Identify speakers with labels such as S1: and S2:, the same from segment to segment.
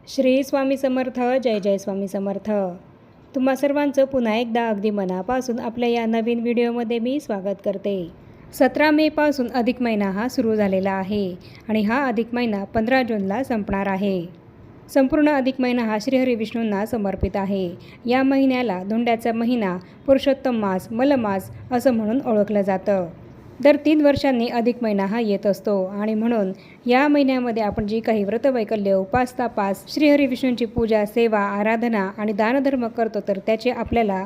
S1: श्री स्वामी समर्थ. जय जय स्वामी समर्थ. तुम्हा सर्वांचं पुन्हा एकदा अगदी मनापासून आपल्या या नवीन व्हिडिओमध्ये मी स्वागत करते. 17 मेपासून अधिक महिना हा सुरू झालेला आहे आणि हा अधिक महिना 15 जूनला संपणार आहे. संपूर्ण अधिक महिना हा श्रीहरी विष्णूंना समर्पित आहे. या महिन्याला धोंड्याचा महिना, पुरुषोत्तम मास, मलमास असं म्हणून ओळखलं जातं. दर 3 वर्षांनी अधिक महिना हा येत असतो आणि म्हणून या महिन्यामध्ये आपण जी काही व्रतवैकल्य, उपास तापास, श्रीहरी विष्णूंची पूजा, सेवा, आराधना आणि दानधर्म करतो तर त्याचे आपल्याला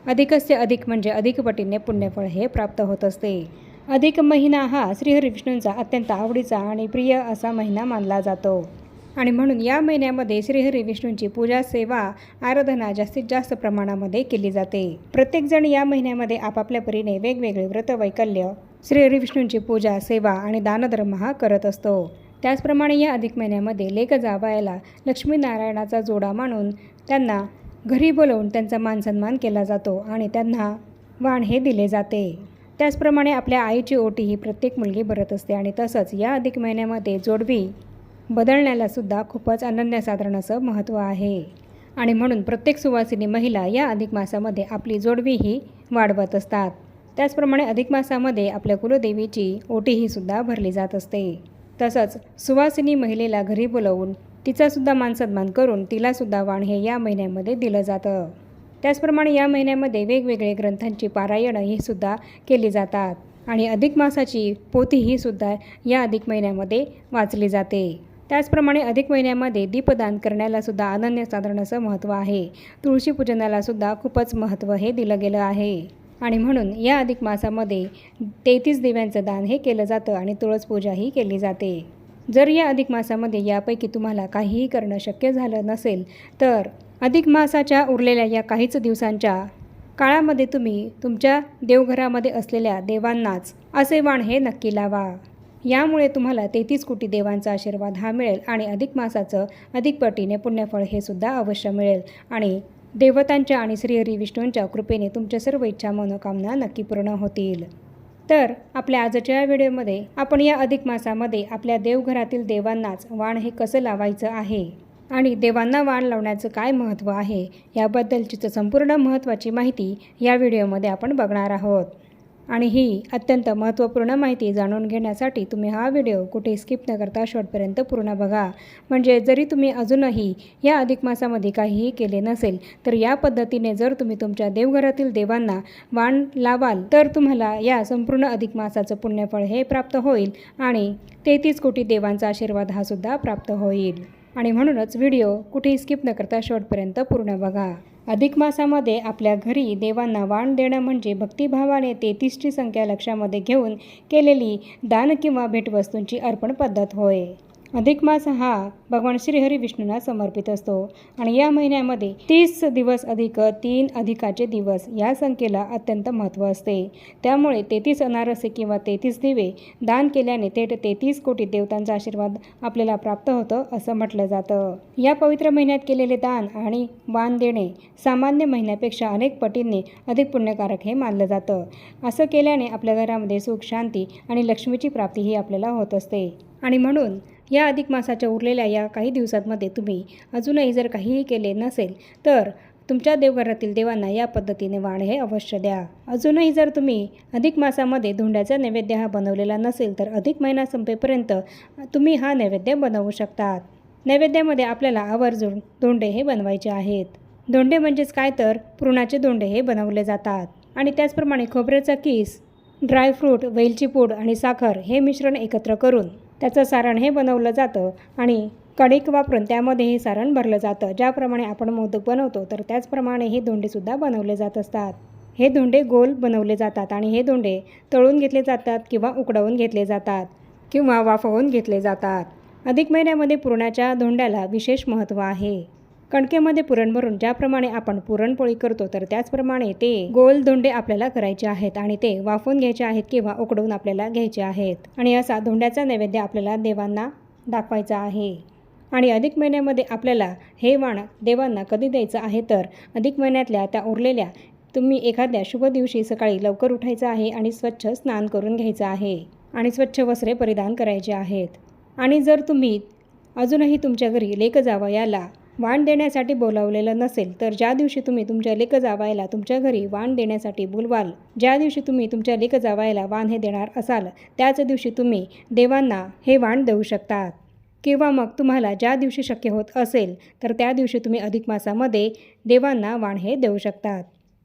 S1: अधिकस्य अधिक म्हणजे अधिक पटीने पुण्यफळ हे प्राप्त होत असते. अधिक महिना हा श्रीहरी विष्णूंचा अत्यंत आवडीचा आणि प्रिय असा महिना मानला जातो आणि म्हणून या महिन्यामध्ये श्रीहरी विष्णूंची पूजा, सेवा, आराधना जास्तीत जास्त प्रमाणामध्ये केली जाते. प्रत्येकजण या महिन्यामध्ये आपापल्या परीने वेगवेगळे व्रतवैकल्य, श्रीहरी विष्णूंची पूजा, सेवा आणि दानधर्म हा करत असतो. त्याचप्रमाणे या अधिक महिन्यामध्ये लेक जावयाला लक्ष्मीनारायणाचा जोडा मानून त्यांना घरी बोलवून त्यांचा मानसन्मान केला जातो आणि त्यांना वाण हे दिले जाते. त्याचप्रमाणे आपल्या आईची ओटी ही प्रत्येक मुलगी भरत असते आणि तसंच या अधिक महिन्यामध्ये जोडवी बदलण्याला सुद्धा खूपच अनन्यसाधारण असं महत्त्व आहे आणि म्हणून प्रत्येक सुवासिनी महिला या अधिक मासामध्ये आपली जोडवी ही वाढवत असतात. त्याचप्रमाणे अधिक मासामध्ये आपल्या कुलदेवीची ओटीही सुद्धा भरली जात असते. तसंच सुवासिनी महिलेला घरी बोलवून तिचासुद्धा मानसन्मान करून तिलासुद्धा वाण हे या महिन्यामध्ये दिलं जातं. त्याचप्रमाणे या महिन्यामध्ये वेगवेगळे ग्रंथांची पारायणं ही सुद्धा केली जातात आणि अधिक मासाची पोथी ही सुद्धा या अधिक महिन्यामध्ये वाचली जाते. त्याचप्रमाणे अधिक महिन्यामध्ये दीपदान करण्याला सुद्धा अनन्यसाधारण असं महत्त्व आहे. तुळशी पूजनाला सुद्धा खूपच महत्त्व हे दिलं गेलं आहे आणि म्हणून या अधिक मासामध्ये 33 दिव्यांचं दान हे केलं जातं आणि तुळस पूजाही केली जाते. जर या अधिक मासामध्ये यापैकी तुम्हाला काहीही करणं शक्य झालं नसेल तर अधिक मासाच्या उरलेल्या या काहीच दिवसांच्या काळामध्ये तुम्ही तुमच्या देवघरामध्ये असलेल्या देवांनाच असे वाण हे नक्की लावा. यामुळे तुम्हाला 33 कोटी देवांचा आशीर्वाद हा मिळेल आणि अधिक मासाचं अधिक पटीने पुण्यफळ हे सुद्धा अवश्य मिळेल आणि देवतांच्या आणि श्रीहरी विष्णूंच्या कृपेने तुमच्या सर्व इच्छा मनोकामना नक्की पूर्ण होतील. तर आपल्या आजच्या व्हिडिओमध्ये आपण या अधिक मासामध्ये आपल्या देवघरातील देवांनाच वाण हे कसं लावायचं आहे आणि देवांना वाण लावण्याचं काय महत्त्व आहे याबद्दलचीच संपूर्ण महत्त्वाची माहिती या व्हिडिओमध्ये आपण बघणार आहोत. आणि ही अत्यंत महत्त्वपूर्ण माहिती जाणून घेण्यासाठी तुम्ही हा व्हिडिओ कुठे स्किप न करता शेवटपर्यंत पूर्ण बघा. म्हणजे जरी तुम्ही अजूनही या अधिक मासामध्ये काहीही केले नसेल तर या पद्धतीने जर तुम्ही तुमच्या देवघरातील देवांना वाण लावाल तर तुम्हाला या संपूर्ण अधिक मासाचं पुण्यफळ हे प्राप्त होईल आणि 33 कोटी देवांचा आशीर्वाद हा सुद्धा प्राप्त होईल. आणि म्हणूनच व्हिडिओ कुठेही स्किप न करता शेवटपर्यंत पूर्ण बघा. अधिक मासामध्ये आपल्या घरी देवांना वाण देणं म्हणजे भक्तिभावाने 33ची संख्या लक्षामध्ये घेऊन केलेली दान किंवा भेटवस्तूंची अर्पण पद्धत होय. अधिक मास हा भगवान श्रीहरी विष्णूंना समर्पित असतो आणि या महिन्यामध्ये 30 दिवस अधिक 3 अधिकाचे दिवस या संख्येला अत्यंत महत्त्व असते. त्यामुळे 33 अनारसे किंवा 33 दिवे दान केल्याने थेट 33 कोटी देवतांचा आशीर्वाद आपल्याला प्राप्त होतं असं म्हटलं जातं. या पवित्र महिन्यात केलेले दान आणि वाण देणे सामान्य महिन्यापेक्षा अनेक पटींनी अधिक पुण्यकारक हे मानलं जातं. असं केल्याने आपल्या घरामध्ये सुख, शांती आणि लक्ष्मीची प्राप्ती ही आपल्याला होत असते आणि म्हणून या अधिक मासाच्या उरलेल्या या काही दिवसांमध्ये तुम्ही अजूनही जर काहीही केले नसेल तर तुमच्या देवघरातील देवांना या पद्धतीने वाण हे अवश्य द्या. अजूनही जर तुम्ही अधिक मासामध्ये धोंड्याचा नैवेद्य हा बनवलेला नसेल तर अधिक महिना संपेपर्यंत तुम्ही हा नैवेद्य बनवू शकतात. नैवेद्यामध्ये आपल्याला आवर्जून धोंडे हे बनवायचे आहेत. धोंडे म्हणजेच काय तर पुरणाचे धोंडे हे बनवले जातात आणि त्याचप्रमाणे खोबऱ्याचा किस, ड्रायफ्रूट, वेलची पूड आणि साखर हे मिश्रण एकत्र करून त्याचं सारण हे बनवलं जातं आणि कणिक वापरून त्यामध्ये हे सारण भरलं जातं. ज्याप्रमाणे आपण मोदक बनवतो तर त्याचप्रमाणे हे धोंडेसुद्धा बनवले जात असतात. हे धोंडे गोल बनवले जातात आणि हे धोंडे तळून घेतले जातात किंवा उकडवून घेतले जातात किंवा वाफवून घेतले जातात. अधिक महिन्यामध्ये पुरणाच्या धोंड्याला विशेष महत्त्व आहे. कणकेमध्ये पुरण भरून ज्याप्रमाणे आपण पुरणपोळी करतो तर त्याचप्रमाणे ते गोल धोंडे आपल्याला करायचे आहेत आणि ते वाफवून घ्यायचे आहेत किंवा उकडवून आपल्याला घ्यायचे आहेत आणि असा धोंड्याचा नैवेद्य आपल्याला देवांना दाखवायचा आहे. आणि अधिक महिन्यामध्ये आपल्याला हे वाण देवांना कधी द्यायचं आहे तर अधिक महिन्यातल्या त्या उरलेल्या तुम्ही एखाद्या शुभ दिवशी सकाळी लवकर उठायचं आहे आणि स्वच्छ स्नान करून घ्यायचं आहे आणि स्वच्छ वस्त्रे परिधान करायचे आहेत. आणि जर तुम्ही अजूनही तुमच्या घरी लेक जावयाला वाण देण्यासाठी बोलावलेलं नसेल, तर ज्या दिवशी तुम्ही तुमच्या लेक जावयाला तुमच्या घरी वाण देण्यासाठी बोलवाल, ज्या दिवशी तुम्ही तुमच्या लेक जावयाला वाण हे देणार असाल, त्याच दिवशी तुम्ही देवांना हे वाण देऊ शकतात. किंवा मग तुम्हाला ज्या दिवशी शक्य होत असेल, तर त्या दिवशी तुम्ही अधिक मासामध्ये देवांना वाण हे देऊ शकतात.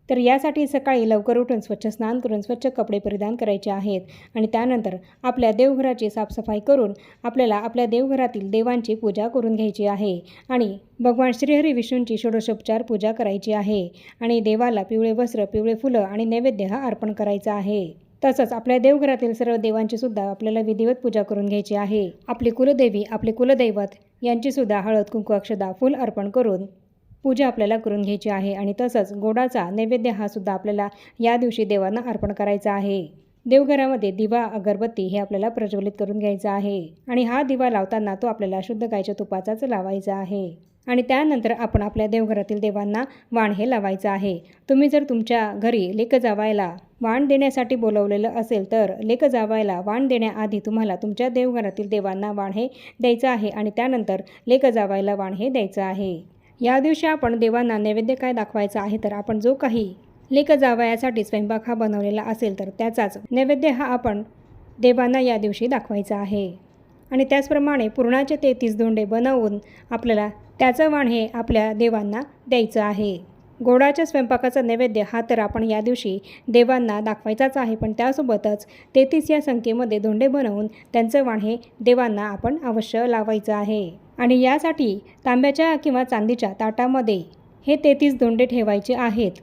S1: तर यासाठी सकाळी लवकर उठून स्वच्छ स्नान करून स्वच्छ कपडे परिधान करायचे आहेत आणि त्यानंतर आपल्या देवघराची साफसफाई करून आपल्याला आपल्या देवघरातील देवांची पूजा करून घ्यायची आहे आणि भगवान श्रीहरी विष्णूंची षोडशोपचार पूजा करायची आहे आणि देवाला पिवळे वस्त्र, पिवळे फुलं आणि नैवेद्य हा अर्पण करायचा आहे. तसंच आपल्या देवघरातील सर्व देवांची सुद्धा आपल्याला विधिवत पूजा करून घ्यायची आहे. आपली कुलदेवी, आपले कुलदैवत यांची सुद्धा हळद, कुंकू, अक्षता, फूल अर्पण करून पूजा आपल्याला करून घ्यायची आहे आणि तसंच गोडाचा नैवेद्य हा सुद्धा आपल्याला या दिवशी देवांना अर्पण करायचा आहे. देवघरामध्ये दिवा, अगरबत्ती हे आपल्याला प्रज्वलित करून घ्यायचा आहे आणि हा दिवा लावताना तो आपल्याला शुद्ध गायच्या तुपाचाच लावायचा आहे आणि त्यानंतर आपण आपल्या देवघरातील देवांना वाण हे लावायचं आहे. तुम्ही जर तुमच्या घरी लेक जावयाला वाण देण्यासाठी बोलवलेलं असेल, तर लेक जावयाला वाण देण्याआधी तुम्हाला तुमच्या देवघरातील देवांना वाण हे द्यायचं आहे आणि त्यानंतर लेक जावयाला वाण हे द्यायचं आहे. या दिवशी आपण देवांना नैवेद्य काय दाखवायचा आहे, तर आपण जो काही लेक जावयासाठी स्वयंपाक हा बनवलेला असेल, तर त्याचाच नैवेद्य हा आपण देवांना या दिवशी दाखवायचा आहे आणि त्याचप्रमाणे पुरणाचे 33 धोंडे बनवून आपल्याला त्याचं वाण हे आपल्या देवांना द्यायचं आहे. गोडाच्या स्वयंपाकाचा नैवेद्य हा तर आपण या दिवशी देवांना दाखवायचाच आहे, पण त्यासोबतच 33 या संख्येमध्ये धोंडे बनवून त्यांचं वाण हे देवांना आपण अवश्य लावायचं आहे आणि यासाठी तांब्याच्या किंवा चांदीच्या ताटामध्ये हे 33 धोंडे ठेवायचे आहेत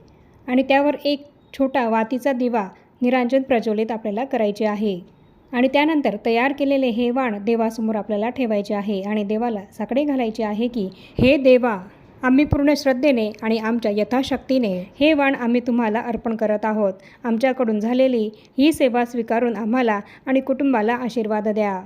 S1: आणि त्यावर एक छोटा वातीचा दिवा निरांजन प्रज्वलित आपल्याला करायचे आहे आणि त्यानंतर तयार केलेले हे वाण देवासमोर आपल्याला ठेवायचे आहे आणि देवाला साकडे घालायचे आहे की हे देवा, आम्ही पूर्ण श्रद्धेने आणि आमच्या यथाशक्तीने हे वाण आम्ही तुम्हाला अर्पण करत आहोत. आमच्याकडून झालेली ही सेवा स्वीकारून आम्हाला आणि कुटुंबाला आशीर्वाद द्या.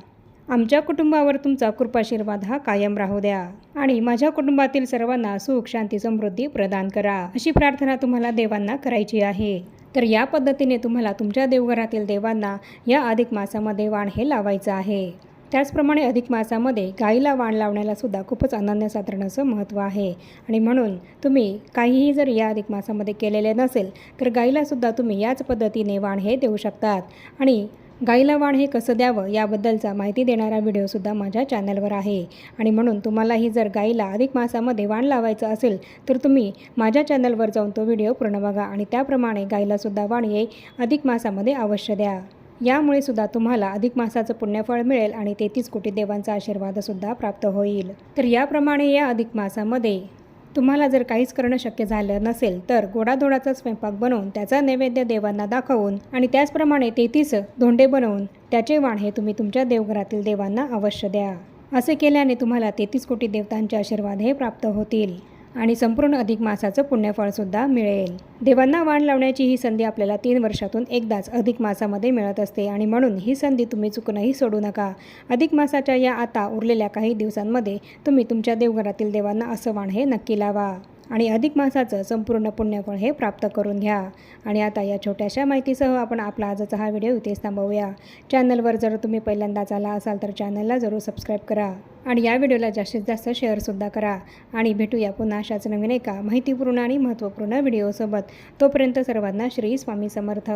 S1: आमच्या कुटुंबावर तुमचा कृपाशीर्वाद हा कायम राहू द्या आणि माझ्या कुटुंबातील सर्वांना सुख, शांती, समृद्धी प्रदान करा, अशी प्रार्थना तुम्हाला देवांना करायची आहे. तर या पद्धतीने तुम्हाला तुमच्या देवघरातील देवांना या अधिक मासामध्ये वाण हे लावायचं आहे. त्याचप्रमाणे अधिक मासामध्ये गाईला वाण लावण्याला सुद्धा खूपच अनन्यसाधारण असं महत्त्व आहे आणि म्हणून तुम्ही काहीही जर या अधिक मासामध्ये केलेले नसेल, तर गाईलासुद्धा तुम्ही याच पद्धतीने वाण हे देऊ शकतात आणि गाईला वाण हे कसं द्यावं याबद्दलचा माहिती देणारा व्हिडिओसुद्धा माझ्या चॅनलवर आहे आणि म्हणून तुम्हालाही जर गाईला अधिक मासामध्ये वाण लावायचं असेल, तर तुम्ही माझ्या चॅनलवर जाऊन तो व्हिडिओ पूर्ण बघा आणि त्याप्रमाणे गाईलासुद्धा वाण हे अधिक मासामध्ये अवश्य द्या. यामुळे सुद्धा तुम्हाला अधिक मासाचं पुण्यफळ मिळेल आणि 33 कोटी देवांचा आशीर्वादसुद्धा प्राप्त होईल. तर याप्रमाणे या अधिक मासामध्ये तुम्हाला जर काहीच करणं शक्य झालं नसेल, तर गोडाधोडाचा स्वयंपाक बनवून त्याचा नैवेद्य देवांना दाखवून आणि त्याचप्रमाणे 33 धोंडे बनवून त्याचे वाण हे तुम्ही तुमच्या देवघरातील देवांना अवश्य द्या. असे केल्याने तुम्हाला 33 कोटी देवतांचे आशीर्वाद हे प्राप्त होतील आणि संपूर्ण अधिक मासाचं पुण्यफळसुद्धा मिळेल. देवांना वाण लावण्याची ही संधी आपल्याला 3 वर्षातून एकदाच अधिक मासामध्ये मिळत असते आणि म्हणून ही संधी तुम्ही चुकूनही सोडू नका. अधिक मासाच्या या आता उरलेल्या काही दिवसांमध्ये तुम्ही तुमच्या देवघरातील देवांना असं वाण हे नक्की लावा आणि अधिक मासाचं संपूर्ण पुण्यफळ हे प्राप्त करून घ्या. आणि आता या छोट्याशा माहितीसह आपण आपला आजचा हा व्हिडिओ इथेच थांबवूया. चॅनलवर जर तुम्ही पहिल्यांदाच आला असाल, तर चॅनलला जरूर सबस्क्राईब करा आणि या व्हिडिओला जास्तीत जास्त शेअरसुद्धा करा आणि भेटूया पुन्हा अशाच नवीन एका माहितीपूर्ण आणि महत्त्वपूर्ण व्हिडिओसोबत. तोपर्यंत सर्वांना श्री स्वामी समर्थ.